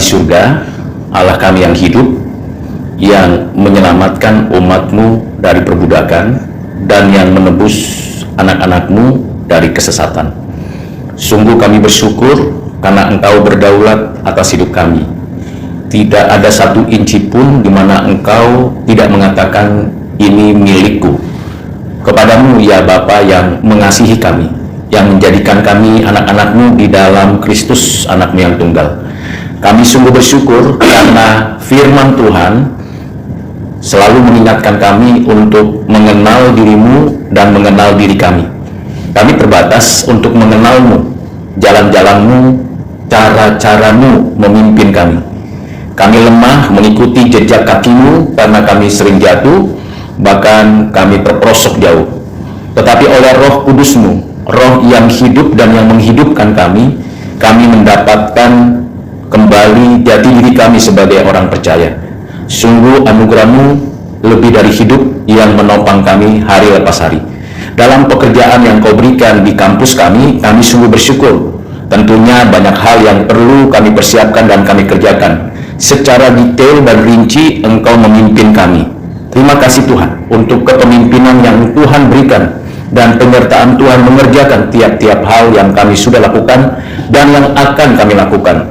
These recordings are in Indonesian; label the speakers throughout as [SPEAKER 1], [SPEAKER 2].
[SPEAKER 1] surga, Allah kami yang hidup, yang menyelamatkan umat-Mu dari perbudakan dan yang menebus anak-anak-Mu dari kesesatan. Sungguh kami bersyukur karena Engkau berdaulat atas hidup kami. Tidak ada satu inci pun di mana Engkau tidak mengatakan ini milikku. Kepadamu ya Bapa yang mengasihi kami, yang menjadikan kami anak-anak-Mu di dalam Kristus anak-Mu yang tunggal. Kami sungguh bersyukur karena firman Tuhan selalu mengingatkan kami untuk mengenal diri-Mu dan mengenal diri kami. Kami terbatas untuk mengenal-Mu, jalan-jalan-Mu, cara-cara-Mu memimpin kami. Kami lemah mengikuti jejak kaki-Mu karena kami sering jatuh, bahkan kami terperosok jauh. Tetapi oleh Roh Kudus-Mu, Roh yang hidup dan yang menghidupkan kami mendapatkan kembali jati diri kami sebagai orang percaya. Sungguh anugerah-Mu lebih dari hidup yang menopang kami hari lepas hari. Dalam pekerjaan yang Kau berikan di kampus kami sungguh bersyukur. Tentunya banyak hal yang perlu kami persiapkan dan kami kerjakan. Secara detail dan rinci Engkau memimpin kami. Terima kasih Tuhan untuk kepemimpinan yang Tuhan berikan dan penyertaan Tuhan mengerjakan tiap-tiap hal yang kami sudah lakukan dan yang akan kami lakukan.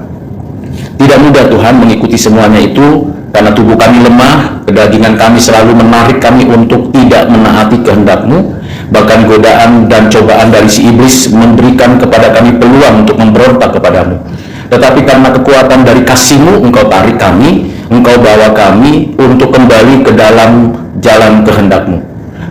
[SPEAKER 1] Tidak mudah Tuhan mengikuti semuanya itu, karena tubuh kami lemah, kedagingan kami selalu menarik kami untuk tidak menaati kehendak-Mu, bahkan godaan dan cobaan dari si iblis memberikan kepada kami peluang untuk memberontak kepadamu. Tetapi karena kekuatan dari kasih-Mu, Engkau tarik kami, Engkau bawa kami untuk kembali ke dalam jalan kehendak-Mu.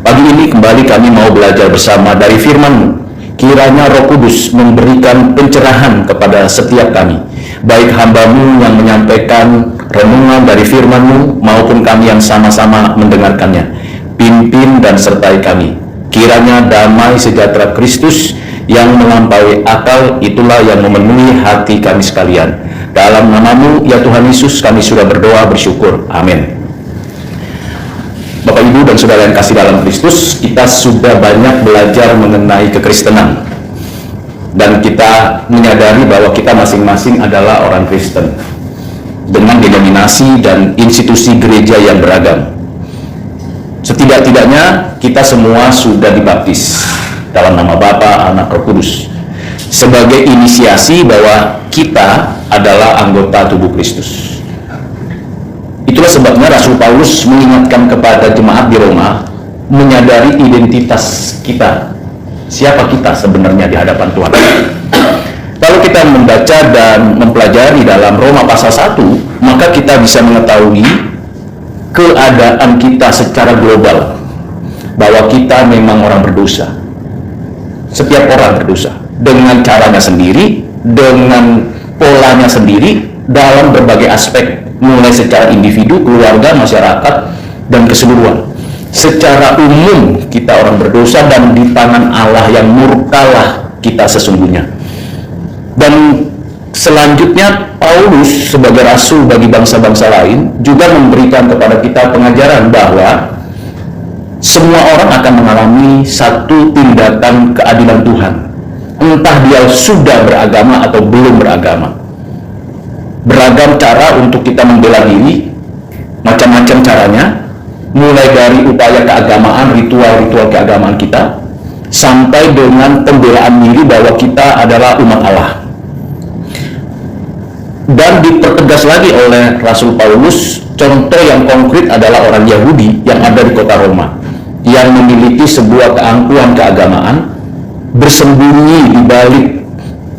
[SPEAKER 1] Pagi ini kembali kami mau belajar bersama dari firman-Mu. Kiranya Roh Kudus memberikan pencerahan kepada setiap kami, baik hamba-Mu yang menyampaikan renungan dari firman-Mu maupun kami yang sama-sama mendengarkannya. Pimpin dan sertai kami. Kiranya damai sejahtera Kristus yang melampaui akal itulah yang memenuhi hati kami sekalian. Dalam nama-Mu ya Tuhan Yesus kami sudah berdoa bersyukur. Amin. Bapak Ibu dan Saudara yang kasih dalam Kristus, kita sudah banyak belajar mengenai kekristenan. Dan kita menyadari bahwa kita masing-masing adalah orang Kristen dengan denominasi dan institusi gereja yang beragam. Setidak-tidaknya kita semua sudah dibaptis dalam nama Bapa, Anak, Roh Kudus sebagai inisiasi bahwa kita adalah anggota tubuh Kristus. Itulah sebabnya Rasul Paulus mengingatkan kepada jemaat di Roma menyadari identitas kita. Siapa kita sebenarnya di hadapan Tuhan. Kalau kita membaca dan mempelajari dalam Roma pasal 1, maka kita bisa mengetahui keadaan kita secara global, bahwa kita memang orang berdosa. Setiap orang berdosa dengan caranya sendiri, dengan polanya sendiri, dalam berbagai aspek, mulai secara individu, keluarga, masyarakat, dan keseluruhan. Secara umum kita orang berdosa dan di tangan Allah yang murkalah kita sesungguhnya. Dan selanjutnya Paulus sebagai rasul bagi bangsa-bangsa lain juga memberikan kepada kita pengajaran bahwa semua orang akan mengalami satu tindakan keadilan Tuhan, entah dia sudah beragama atau belum beragama. Beragam cara untuk kita membela diri, macam-macam caranya, mulai dari upaya keagamaan, ritual-ritual keagamaan kita, sampai dengan pembelaan diri bahwa kita adalah umat Allah. Dan dipertegas lagi oleh Rasul Paulus, contoh yang konkret adalah orang Yahudi yang ada di kota Roma, yang memiliki sebuah keangkuhan keagamaan, bersembunyi di balik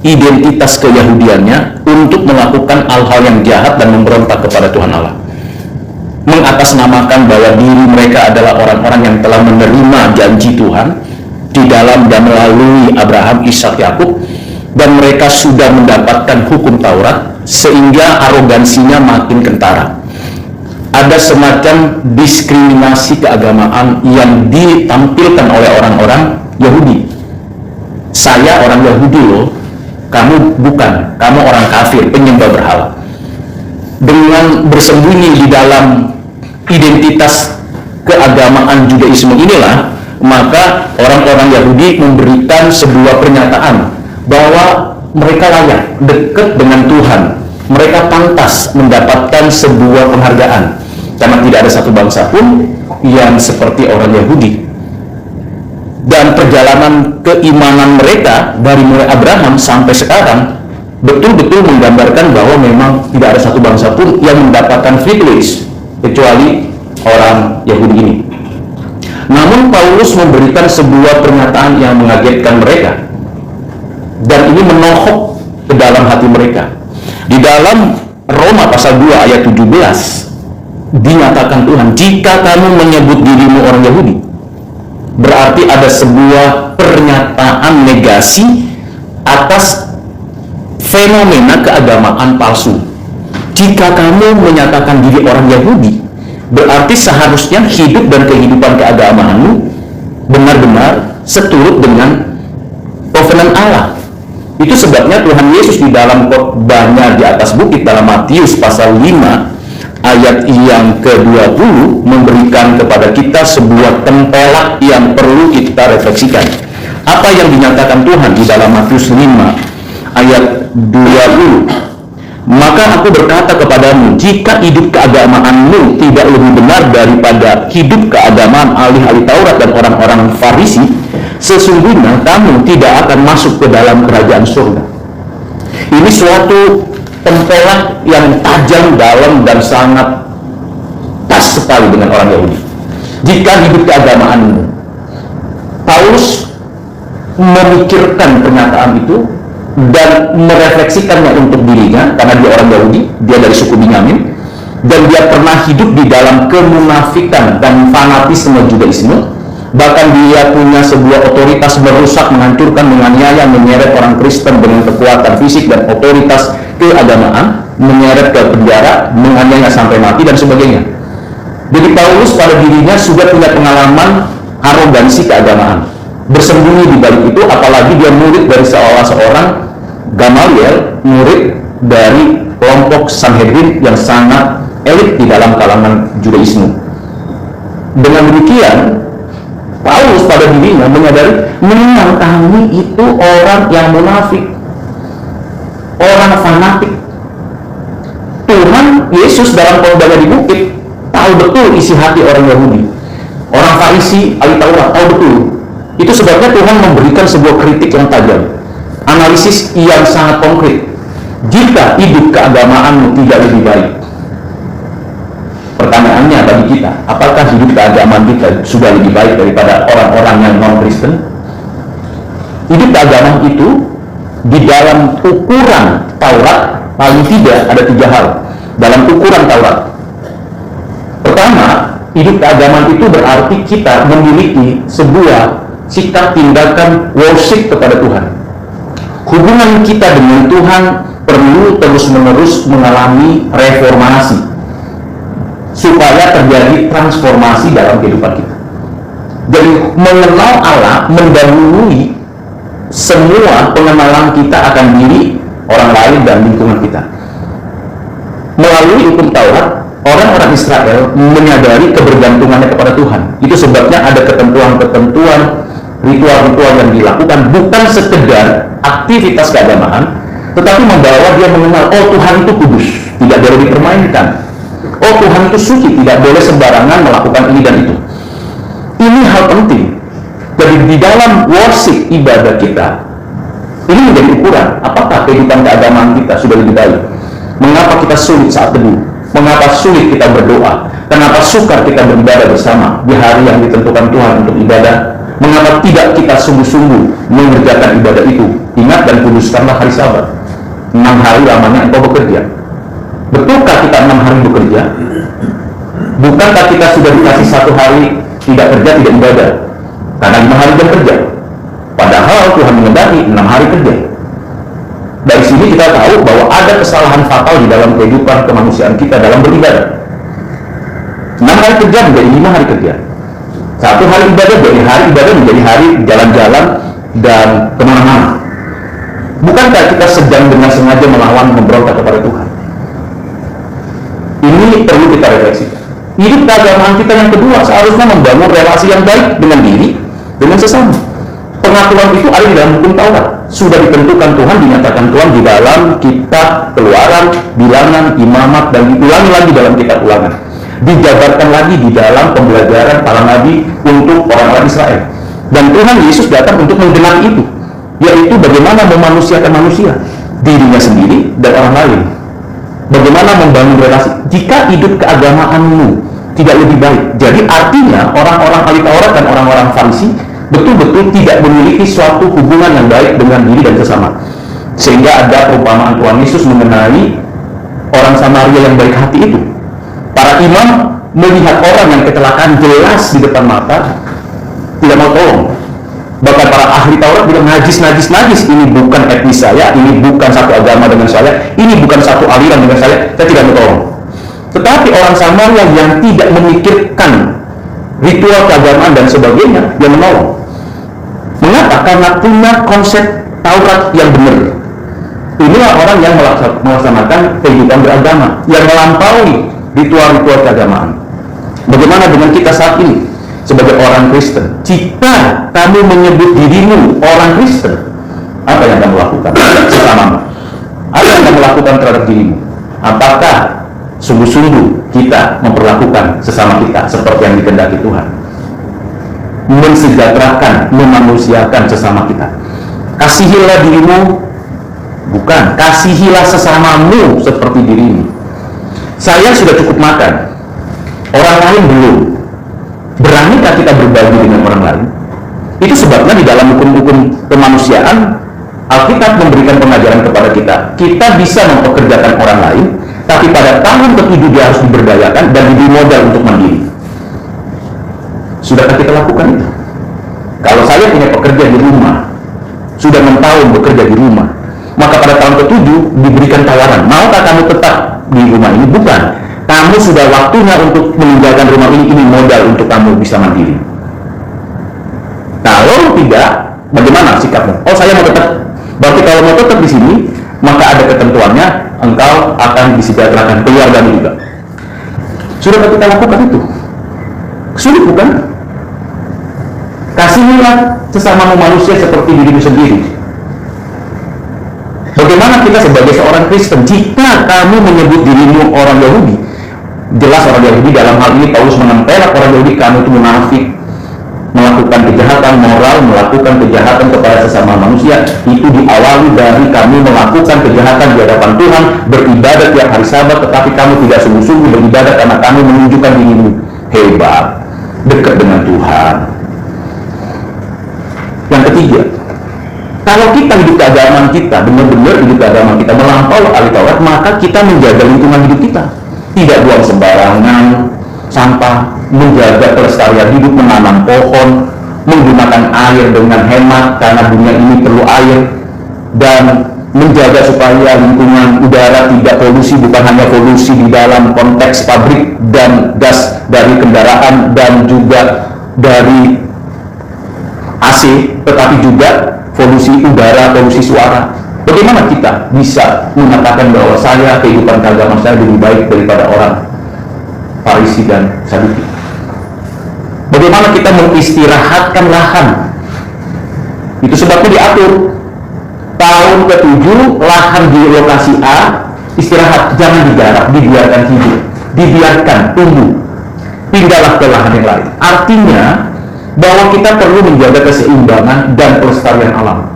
[SPEAKER 1] identitas keyahudiannya untuk melakukan hal-hal yang jahat dan memberontak kepada Tuhan Allah, mengatasnamakan bahwa diri mereka adalah orang-orang yang telah menerima janji Tuhan di dalam dan melalui Abraham, Ishak, Yakub, dan mereka sudah mendapatkan hukum Taurat, sehingga arogansinya makin kentara. Ada semacam diskriminasi keagamaan yang ditampilkan oleh orang-orang Yahudi. Saya orang Yahudi loh, kamu bukan, kamu orang kafir, penyembah berhala. Dengan bersembunyi di dalam identitas keagamaan Judaisme inilah, maka orang-orang Yahudi memberikan sebuah pernyataan bahwa mereka layak dekat dengan Tuhan mereka pantas mendapatkan sebuah penghargaan, karena tidak ada satu bangsa pun yang seperti orang Yahudi. Dan perjalanan keimanan mereka dari mulai Abraham sampai sekarang betul-betul menggambarkan bahwa memang tidak ada satu bangsa pun yang mendapatkan privilege kecuali orang Yahudi ini. Namun Paulus memberikan sebuah pernyataan yang mengagetkan mereka, dan ini menohok ke dalam hati mereka. Di dalam Roma pasal 2 ayat 17 dinyatakan Tuhan, jika kamu menyebut dirimu orang Yahudi, berarti ada sebuah pernyataan negasi atas fenomena keagamaan palsu. Jika kamu menyatakan diri orang Yahudi, berarti seharusnya hidup dan kehidupan keagamaanmu benar-benar seturut dengan covenant Allah. Itu sebabnya Tuhan Yesus di dalam khotbahnya di atas bukit dalam Matius pasal 5 ayat yang ke-20 memberikan kepada kita sebuah tempelak yang perlu kita refleksikan. Apa yang dinyatakan Tuhan di dalam Matius 5 ayat 20? Maka aku berkata kepadamu, jika hidup keagamaanmu tidak lebih benar daripada hidup keagamaan ahli-ahli Taurat dan orang-orang Farisi, sesungguhnya kamu tidak akan masuk ke dalam kerajaan surga. Ini suatu tempelak yang tajam, dalam, dan sangat pas sekali dengan orang Yahudi. Jika hidup keagamaanmu, Paulus memikirkan pernyataan itu dan merefleksikannya untuk dirinya, karena dia orang Yahudi, dia dari suku Binyamin, dan dia pernah hidup di dalam kemunafikan dan fanatisme Judaisme. Bahkan dia punya sebuah otoritas merusak, menghancurkan, menganiaya, menyeret orang Kristen dengan kekuatan fisik dan otoritas keagamaan, menyeret ke penjara, menganiaya sampai mati, dan sebagainya. Jadi Paulus pada dirinya sudah punya pengalaman arogansi keagamaan. Bersembunyi di balik itu, apalagi dia murid dari seorang Gamaliel, murid dari kelompok Sanhedrin yang sangat elit di dalam kalangan Judaisme. Dengan demikian, Paulus pada dirinya menyadari memang kami itu orang yang munafik, orang fanatik. Tuhan Yesus dalam khotbahnya di bukit tahu betul isi hati orang Yahudi, orang Farisi, ahli Taurat, tahu betul. Itu sebabnya Tuhan memberikan sebuah kritik yang tajam, analisis yang sangat konkret. Jika hidup keagamaanmu tidak lebih baik, pertanyaannya bagi kita, apakah hidup keagamaan kita sudah lebih baik daripada orang-orang yang non-Kristen? Hidup keagamaan itu di dalam ukuran Taurat paling tidak ada 3 hal dalam ukuran Taurat. Pertama, hidup keagamaan itu berarti kita memiliki sebuah sikap tindakan worship kepada Tuhan. Hubungan kita dengan Tuhan perlu terus-menerus mengalami reformasi supaya terjadi transformasi dalam kehidupan kita. Jadi mengenal Allah mendahului semua pengenalan kita akan diri, orang lain, dan lingkungan kita. Melalui hukum Taurat, orang-orang Israel menyadari kebergantungannya kepada Tuhan. Itu sebabnya ada ketentuan-ketentuan, ritual-ritual yang dilakukan bukan sekedar aktivitas keagamaan, tetapi membawa dia mengenal, oh Tuhan itu kudus, tidak boleh dipermainkan. Oh Tuhan itu suci, tidak boleh sembarangan melakukan ini dan itu. Ini hal penting. Jadi di dalam worship ibadah kita, ini menjadi ukuran apakah kehidupan keagamaan kita sudah lebih baik. Mengapa kita sulit saat teduh? Mengapa sulit kita berdoa? Kenapa sukar kita beribadah bersama di hari yang ditentukan Tuhan untuk ibadah? Mengapa tidak kita sungguh-sungguh mengerjakan ibadah itu? Ingat dan kuduskanlah hari Sabat. 6 hari lamanya engkau bekerja. Betulkah kita 6 hari bekerja? Bukankah kita sudah dikasih 1 hari tidak kerja, tidak ibadah? Karena 5 hari jam kerja. Padahal Tuhan mengendaki 6 hari kerja. Dari sini kita tahu bahwa ada kesalahan fatal di dalam kehidupan kemanusiaan kita dalam beribadah. 6 hari kerja menjadi 5 hari kerja. 1 hari ibadah dari hari ibadah menjadi hari jalan-jalan dan kemana-mana. Bukankah kita sedang dengan sengaja melawan, memberontak kepada Tuhan? Ini perlu kita refleksikan. Hidup keagamaan kita yang kedua seharusnya membangun relasi yang baik dengan diri, dengan sesama. Pengaturan itu ada di dalam hukum Taurat. sudah ditentukan Tuhan, dinyatakan Tuhan di dalam kitab Keluaran, Bilangan, Imamat, dan diulangi lagi dalam kitab Ulangan. Dijabarkan lagi di dalam pembelajaran para nabi untuk orang-orang Israel. Dan Tuhan Yesus datang untuk menggenapi itu, yaitu bagaimana memanusiakan manusia, dirinya sendiri dan orang lain. Bagaimana membangun relasi. Jika hidup keagamaanmu tidak lebih baik, jadi artinya orang-orang ahli Taurat dan orang-orang Farisi betul-betul tidak memiliki suatu hubungan yang baik dengan diri dan sesama. Sehingga ada perumpamaan Tuhan Yesus mengenai orang Samaria yang baik hati itu. Para imam melihat orang yang kecelakaan jelas di depan mata, tidak mau tolong. Bahkan para ahli Taurat bilang, najis, ini bukan etnis saya, ini bukan satu agama dengan saya, ini bukan satu aliran dengan saya tidak mau tolong. Tetapi orang Samaria yang tidak memikirkan ritual keagamaan dan sebagainya, yang menolong. Mengapa? Karena punya konsep Taurat yang benar. Inilah orang yang melaksanakan kehidupan beragama, yang melampaui ritual-ritual keagamaan. Bagaimana dengan kita saat ini sebagai orang Kristen? Jika kamu menyebut dirimu orang Kristen, apa yang kamu lakukan sesamamu? Apa yang kamu lakukan terhadap dirimu? Apakah sungguh-sungguh kita memperlakukan sesama kita seperti yang dikehendaki Tuhan? Mensejahterakan, memanusiakan sesama kita. Kasihilah dirimu, bukan, kasihilah sesamamu seperti dirimu. Saya sudah cukup makan, orang lain belum. Beranikah kita berbagi dengan orang lain? Itu sebabnya di dalam hukum-hukum kemanusiaan, Alkitab memberikan pengajaran kepada kita. Kita bisa mempekerjakan orang lain, tapi pada tahun ke-7 dia harus diberdayakan dan diberi modal untuk mandiri. Sudahkah kita lakukan itu? Kalau saya punya pekerja di rumah, sudah 6 tahun bekerja di rumah, maka pada tahun ke-7 diberikan tawaran, maukah kamu tetap di rumah ini? Bukan, kamu sudah waktunya untuk meninggalkan rumah ini modal untuk kamu bisa mandiri. Kalau tidak, bagaimana sikapmu? Oh, saya mau tetap. Berarti kalau mau tetap di sini, maka ada ketentuannya, engkau akan disejahterakan, keluargamu juga. Sudah kita lakukan itu? Sulit bukan? Kasihilah sesama manusia seperti dirimu sendiri. Bagaimana kita sebagai seorang Kristen, jika kamu menyebut dirimu orang Yahudi, jelas orang Yahudi, dalam hal ini Paulus menempelak orang Yahudi, kamu itu munafik, melakukan kejahatan moral, melakukan kejahatan kepada sesama manusia. Itu diawali dari kamu melakukan kejahatan di hadapan Tuhan, beribadat tiap hari Sabat, tetapi kamu tidak sungguh-sungguh beribadat karena kamu menunjukkan dirimu hebat, dekat dengan Tuhan. Yang ketiga, kalau kita hidup keagamaan kita, benar-benar hidup keagamaan kita melampaui ahli Taurat, maka kita menjaga lingkungan hidup kita. Tidak buang sembarangan sampah, menjaga kelestarian hidup, menanam pohon, menggunakan air dengan hemat karena dunia ini perlu air, dan menjaga supaya lingkungan udara tidak polusi, bukan hanya polusi di dalam konteks pabrik dan gas dari kendaraan dan juga dari AC, tetapi juga polusi udara, polusi suara. Bagaimana kita bisa mengatakan bahwa saya, kehidupan keagamaan saya lebih baik daripada orang Farisi dan Saduki? Bagaimana kita mengistirahatkan lahan? Itu sebabnya diatur tahun ke-7 lahan di lokasi A istirahat, jangan digarap, dibiarkan hidup, dibiarkan tumbuh, pindahlah ke lahan yang lain. Artinya bahwa kita perlu menjaga keseimbangan dan pelestarian alam.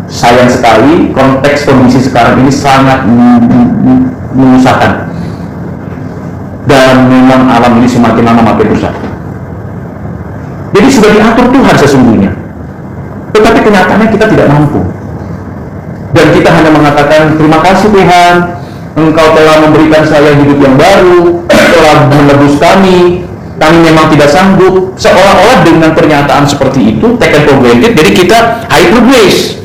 [SPEAKER 1] Sayang sekali konteks kondisi sekarang ini sangat menyusahkan, dan memang alam ini semakin lama makin rusak. Jadi sudah diatur Tuhan sesungguhnya, tetapi kenyataannya kita tidak mampu, dan kita hanya mengatakan terima kasih Tuhan, Engkau telah memberikan saya hidup yang baru, telah menebus kami memang tidak sanggup. Seolah-olah dengan pernyataan seperti itu, taken for granted, jadi kita hyper grace.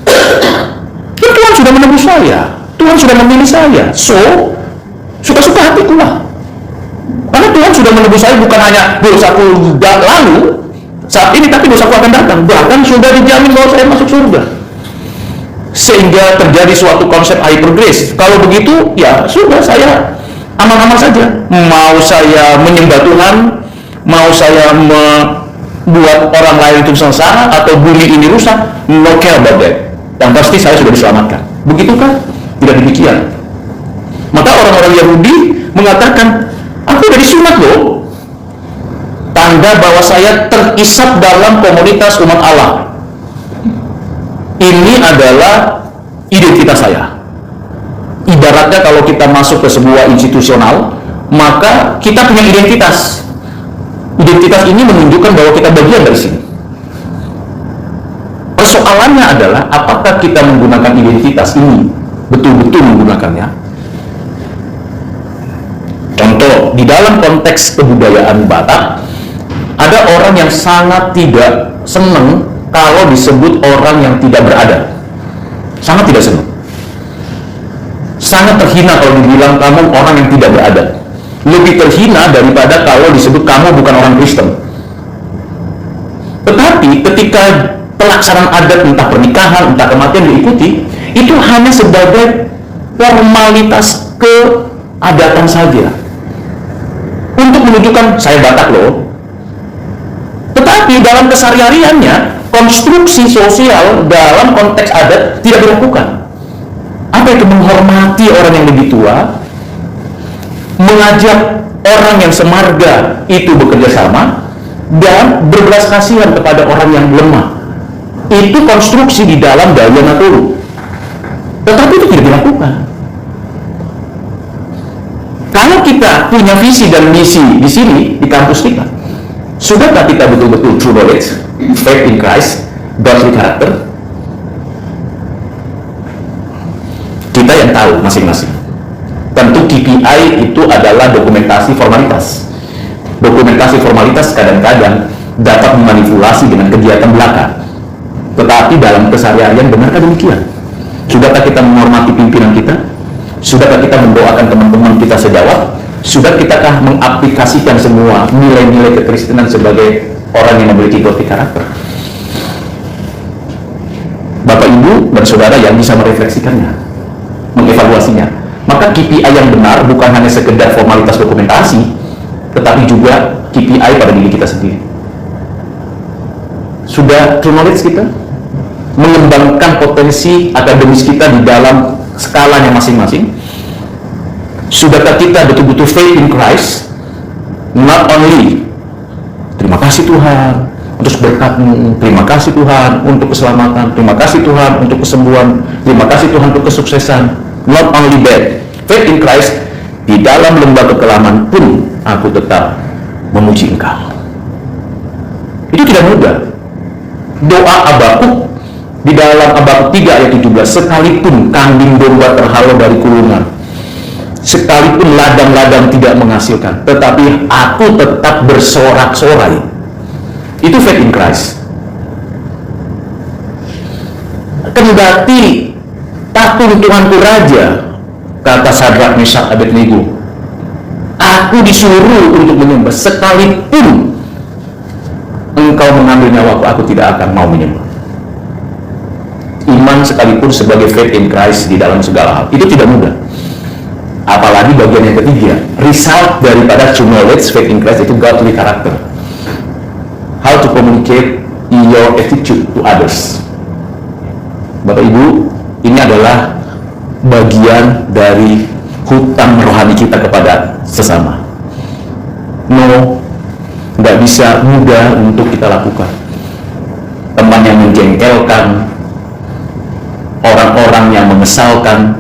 [SPEAKER 1] Tuhan sudah menebus saya, Tuhan sudah memilih saya, so suka-suka hatiku lah. Karena Tuhan sudah menebus saya, bukan hanya dosaku lalu saat ini, tapi dosaku akan datang. Bahkan sudah dijamin bahwa saya masuk surga. Sehingga terjadi suatu konsep hyper grace. Kalau begitu, ya sudah, saya aman-aman saja. Mau saya menyembah Tuhan, mau saya membuat orang lain itu sengsara atau bumi ini rusak, no care about that. yang pasti saya sudah diselamatkan. Begitukah? Tidak demikian. Maka orang-orang Yahudi mengatakan, aku sudah disunat loh, tanda bahwa saya terisap dalam komunitas umat Allah. Ini adalah identitas saya. Ibaratnya kalau kita masuk ke sebuah institusional, maka kita punya identitas. Identitas ini menunjukkan bahwa kita bagian dari sini. Persoalannya adalah apakah kita menggunakan identitas ini betul-betul menggunakannya. Contoh, di dalam konteks kebudayaan Batak, ada orang yang sangat tidak senang kalau disebut orang yang tidak beradab. Sangat tidak senang. Sangat terhina kalau dibilang kamu orang yang tidak beradab. Lebih terhina daripada kalau disebut kamu bukan orang Kristen. Tetapi ketika pelaksanaan adat, entah pernikahan, entah kematian diikuti, itu hanya sebagai formalitas keadatan saja untuk menunjukkan saya Batak loh. Tetapi dalam kesehariannya, konstruksi sosial dalam konteks adat tidak dilakukan. Apa itu? Menghormati orang yang lebih tua, mengajak orang yang semarga itu bekerja sama, dan berbelas kasihan kepada orang yang lemah. Itu konstruksi di dalam Daya Naturu. Tetapi itu tidak dilakukan. Kalau kita punya visi dan misi di sini, di kampus kita, sudahkah kita betul-betul true knowledge, faith in Christ, godly character? Kita yang tahu masing-masing. Tentu KPI itu adalah dokumentasi formalitas. Dokumentasi formalitas kadang-kadang dapat memanipulasi dengan kegiatan belaka. Tetapi dalam keseharian benarkah demikian? Sudahkah kita menghormati pimpinan kita? Sudahkah kita mendoakan teman-teman kita sejawat? Sudah kitakah mengaplikasikan semua nilai-nilai kekristenan sebagai orang yang memiliki godly karakter? Bapak, Ibu, dan Saudara yang bisa merefleksikannya, mengevaluasinya. Maka KPI yang benar bukan hanya sekedar formalitas dokumentasi, tetapi juga KPI pada diri kita sendiri. Sudah true knowledge kita? Mengembangkan potensi akademis kita di dalam skalanya masing-masing? Sudahkah kita betul-betul faith in Christ? Not only terima kasih Tuhan untuk berkat-Mu, terima kasih Tuhan untuk keselamatan, terima kasih Tuhan untuk kesembuhan, terima kasih Tuhan untuk kesuksesan. Not only that, faith in Christ, di dalam lembah kekelaman pun aku tetap memuji Engkau. Itu tidak mudah. Doa Habakuk di dalam Habakuk 3 ayat 17, sekalipun kambing domba terhalau dari kulungan, sekalipun ladang-ladang tidak menghasilkan, tetapi aku tetap bersorak-sorai. Itu faith in Christ. Kendati takut Tuhanku Raja, kata Sadrak, Meshak, Abednego, aku disuruh untuk menyembah, sekalipun engkau mengambil nyawaku, aku tidak akan mau menyembah. Iman sekalipun sebagai faith in Christ di dalam segala hal, itu tidak mudah. Apalagi bagian yang ketiga, result daripada true knowledge, faith in Christ, itu godly character. How to communicate your attitude to others. Bapak Ibu, ini adalah bagian dari hutang rohani kita kepada sesama. No, nggak bisa mudah untuk kita lakukan. Teman yang menjengkelkan, orang-orang yang mengesalkan,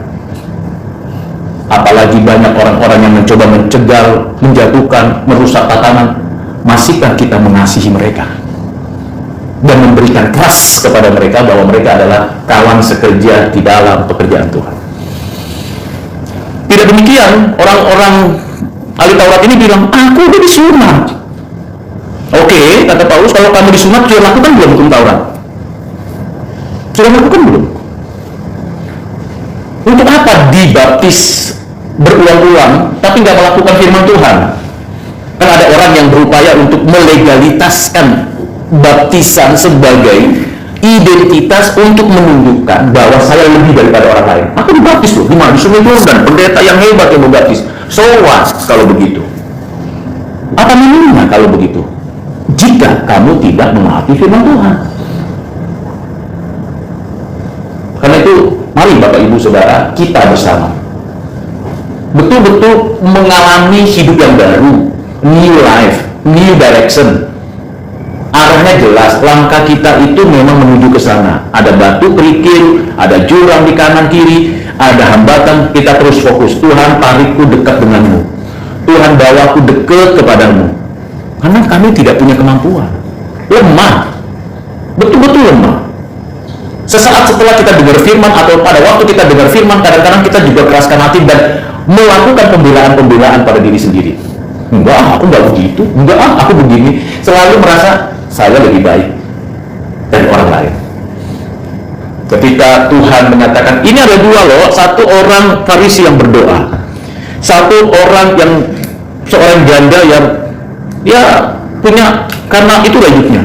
[SPEAKER 1] apalagi banyak orang-orang yang mencoba mencegal, menjatuhkan, merusak tatanan, masihkah kita mengasihi mereka dan memberikan trust kepada mereka bahwa mereka adalah kawan sekerja di dalam pekerjaan Tuhan? Tidak demikian, orang-orang ahli Taurat ini bilang, aku udah disunat. Oke, kata Paulus, kalau kamu disunat, sudah lakukan belum hukum Taurat? Sudah lakukan belum? Untuk apa dibaptis berulang-ulang tapi nggak melakukan firman Tuhan? Kan ada orang yang berupaya untuk melegalitaskan baptisan sebagai identitas untuk menunjukkan bahwa saya lebih daripada orang lain. Aku dibaptis loh, di Sungai Jordan, pendeta yang hebat yang membaptis. So what kalau begitu? Apa minimnya kalau begitu? Jika kamu tidak menaati firman Tuhan. itu, mari Bapak Ibu Saudara, kita bersama betul-betul mengalami hidup yang baru, new life, new direction. Arahnya jelas, langkah kita itu memang menuju ke sana. Ada batu kerikil, ada jurang di kanan kiri, ada hambatan, kita terus fokus. Tuhan, tarikku dekat denganmu. Tuhan, bawaku dekat kepadamu. Karena kami tidak punya kemampuan. Lemah. Betul-betul lemah. Sesaat setelah kita dengar firman, atau pada waktu kita dengar firman, kadang-kadang kita juga keraskan hati dan melakukan pembelaan-pembelaan pada diri sendiri. Enggak, aku enggak begitu. Enggak, aku begini. Selalu merasa saya lebih baik dari orang lain. Ketika Tuhan menyatakan, ini ada dua loh, satu orang Farisi yang berdoa, satu orang yang seorang janda yang punya, karena itulah hidupnya.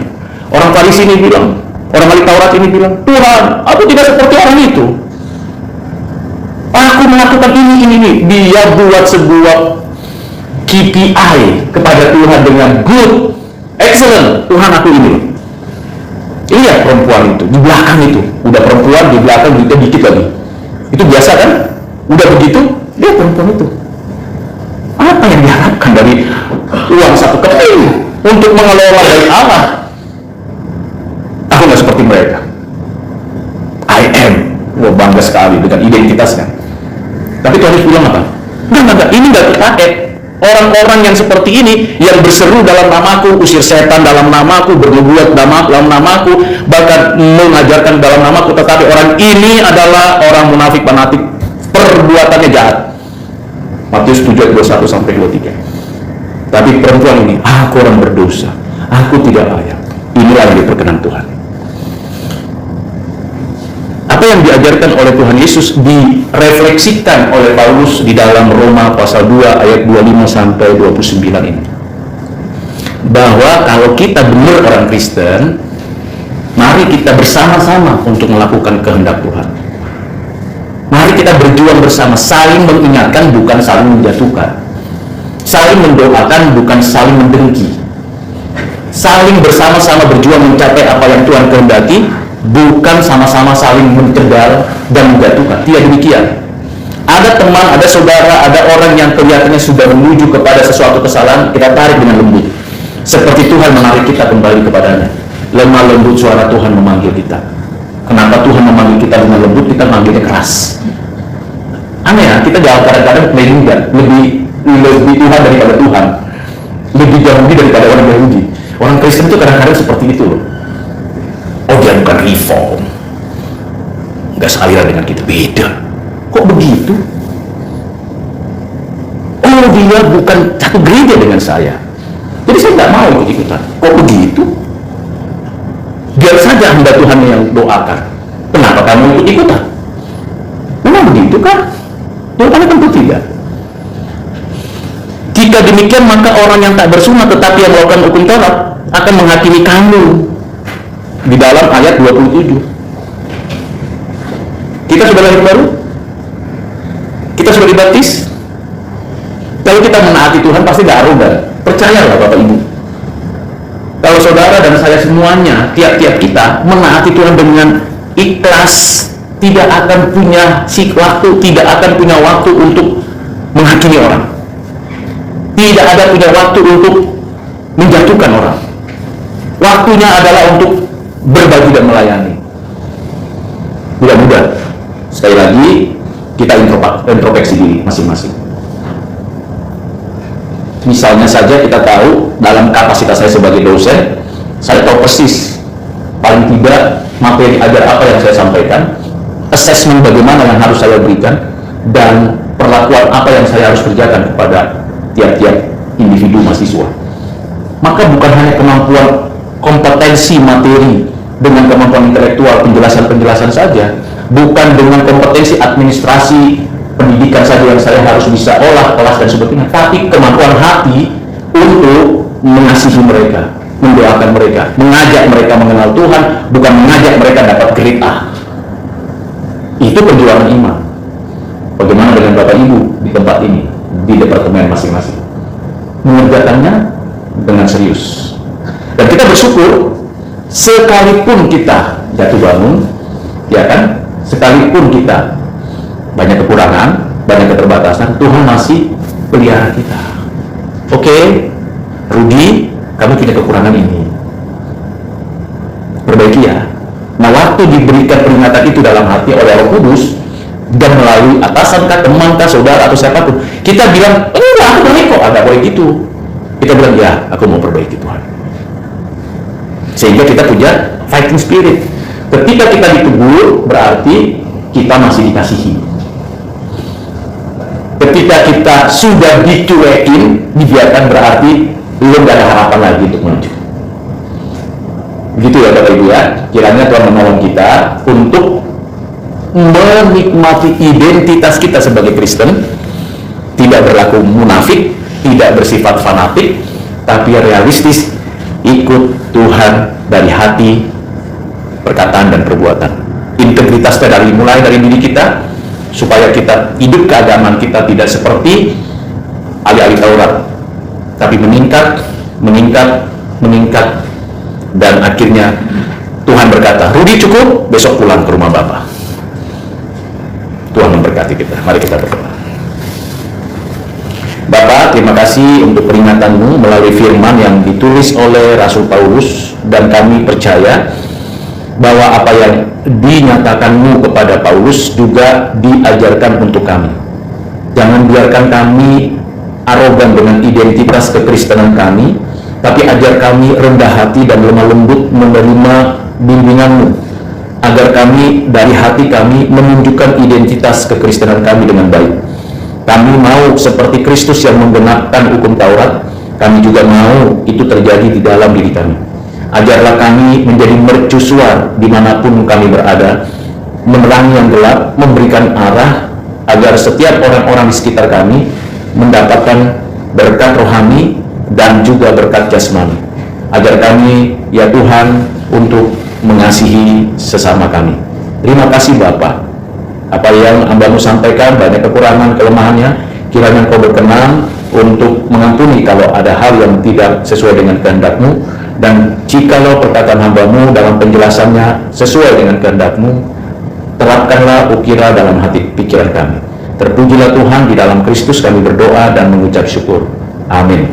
[SPEAKER 1] Orang Farisi ini bilang, orang ahli Taurat ini bilang, Tuhan, aku tidak seperti orang itu. Aku melakukan ini. Dia buat sebuah KPI kepada Tuhan dengan good, excellent. Tuhan, aku ini. Lihat perempuan itu, di belakang itu. Udah perempuan, di belakang duitnya dikit lagi. Itu biasa kan? Udah begitu, lihat perempuan itu. Apa yang diharapkan dari uang satu keping untuk mengelola dari Allah? Aku nggak seperti mereka. I am. Wah, bangga sekali dengan identitasnya. Tapi Tuhan Yesus bilang apa? Enggak, ini nggak terpakai. Orang-orang yang seperti ini, yang berseru dalam namaku, usir setan dalam namaku, bernubuat dalam namaku, bahkan mengajarkan dalam namaku, tetapi orang ini adalah orang munafik fanatik, perbuatannya jahat. Matius 7:21-23. Tapi perempuan ini, aku orang berdosa, aku tidak layak. Inilah yang diperkenan Tuhan. Apa yang diajarkan oleh Tuhan Yesus direfleksikan oleh Paulus di dalam Roma pasal 2 ayat 25-29 ini. Bahwa kalau kita benar orang Kristen, mari kita bersama-sama untuk melakukan kehendak Tuhan. Mari kita berjuang bersama, saling mengingatkan bukan saling menjatuhkan. Saling mendoakan bukan saling mendengki. Saling bersama-sama berjuang mencapai apa yang Tuhan kehendaki, bukan sama-sama saling mencegah dan menjatuhkan. Tidak demikian. Ada teman, ada saudara, ada orang yang kelihatannya sudah menuju kepada sesuatu kesalahan, kita tarik dengan lembut. Seperti Tuhan menarik kita kembali kepadanya. Lemah lembut suara Tuhan memanggil kita. Kenapa Tuhan memanggil kita dengan lembut? Kita manggilnya keras. Aneh ya, kita kadang-kadang lebih Tuhan daripada Tuhan, lebih jauh daripada orang Yahudi. Orang Kristen itu kadang-kadang seperti itu loh. Oh, dia bukan reform, nggak sealiran dengan kita, beda. Kok begitu? Oh, dia bukan satu gereja dengan saya, jadi saya nggak mau ikut-ikutan. Kok begitu? Biar saja hamba Tuhan yang doakan. Kenapa kamu ikut-ikutan? Memang begitu kan? Jawabannya tentu tidak. Jika demikian, maka orang yang tak bersunat tetapi yang melakukan hukum Taurat akan menghakimi kamu. Di dalam ayat 27. Kita sudah lahir baru? Kita sudah dibaptis? Kalau kita menaati Tuhan pasti gak arogan. Percayalah Bapak Ibu. Kalau saudara dan saya semuanya, tiap-tiap kita menaati Tuhan dengan ikhlas, tidak akan punya waktu, tidak akan punya waktu untuk menghakimi orang. Tidak ada punya waktu untuk menjatuhkan orang. Waktunya adalah untuk berbagi dan melayani. Mudah-mudahan sekali lagi kita introspeksi diri masing-masing. Misalnya saja kita tahu dalam kapasitas saya sebagai dosen, saya tahu persis paling tidak materi ajar apa yang saya sampaikan, assessment bagaimana yang harus saya berikan, dan perlakuan apa yang saya harus kerjakan kepada tiap-tiap individu mahasiswa. Maka bukan hanya kemampuan kompetensi materi dengan kemampuan intelektual, penjelasan-penjelasan saja, bukan dengan kompetensi administrasi pendidikan saja yang saya harus bisa olah, kelas dan sebagainya, tapi kemampuan hati untuk mengasihi mereka, mendoakan mereka, mengajak mereka mengenal Tuhan, bukan mengajak mereka dapat grade A. Itu perjuangan iman. Bagaimana dengan Bapak Ibu di tempat ini, di departemen masing-masing? Mengerjakannya dengan serius. Dan kita bersyukur, sekalipun kita jatuh bangun, ya kan, sekalipun kita banyak kekurangan, banyak keterbatasan, Tuhan masih pelihara kita. Oke, Rudi, kamu punya kekurangan ini, perbaiki ya. Nah, waktu diberikan peringatan itu dalam hati oleh Roh Kudus dan melalui atasan kah, teman kah, saudara atau siapapun, kita bilang, enggak, aku baik kok, agak baik itu. Kita bilang, ya, aku mau perbaiki Tuhan. Sehingga kita punya fighting spirit. Ketika kita ditegur, berarti kita masih dikasihi. Ketika kita sudah dicuekin, dibiarkan, berarti belum ada harapan lagi untuk maju. Begitu ya Bapak Ibu ya. Kiranya Tuhan menolong kita untuk menikmati identitas kita sebagai Kristen, tidak berlaku munafik, tidak bersifat fanatik, tapi realistis, ikut Tuhan dari hati, perkataan dan perbuatan. Integritasnya mulai dari diri kita, supaya kita hidup keagamaan kita tidak seperti ahli-ahli Taurat, tapi meningkat, dan akhirnya Tuhan berkata, Rudi cukup, besok pulang ke rumah Bapak. Tuhan memberkati kita. Mari kita berdoa. Bapak, terima kasih untuk peringatan-Mu melalui firman yang ditulis oleh Rasul Paulus, dan kami percaya bahwa apa yang dinyatakan-Mu kepada Paulus juga diajarkan untuk kami. Jangan biarkan kami arogan dengan identitas kekristenan kami, tapi ajar kami rendah hati dan lemah lembut menerima bimbingan-Mu, agar kami dari hati kami menunjukkan identitas kekristenan kami dengan baik. Kami mau seperti Kristus yang menggenapkan hukum Taurat, kami juga mau itu terjadi di dalam diri kami. Ajarlah kami menjadi mercusuar dimanapun kami berada, menerangi yang gelap, memberikan arah, agar setiap orang-orang di sekitar kami mendapatkan berkat rohani dan juga berkat jasmani. Ajar kami, ya Tuhan, untuk mengasihi sesama kami. Terima kasih Bapa. Apa yang Hamba-Mu sampaikan, banyak kekurangan, kelemahannya, kiranya Engkau berkenan untuk mengampuni kalau ada hal yang tidak sesuai dengan kehendak-Mu, dan jikalau perkataan Hamba-Mu dalam penjelasannya sesuai dengan kehendak-Mu, terapkanlah ukira dalam hati pikiran kami. Terpujilah Tuhan, di dalam Kristus kami berdoa dan mengucap syukur. Amin.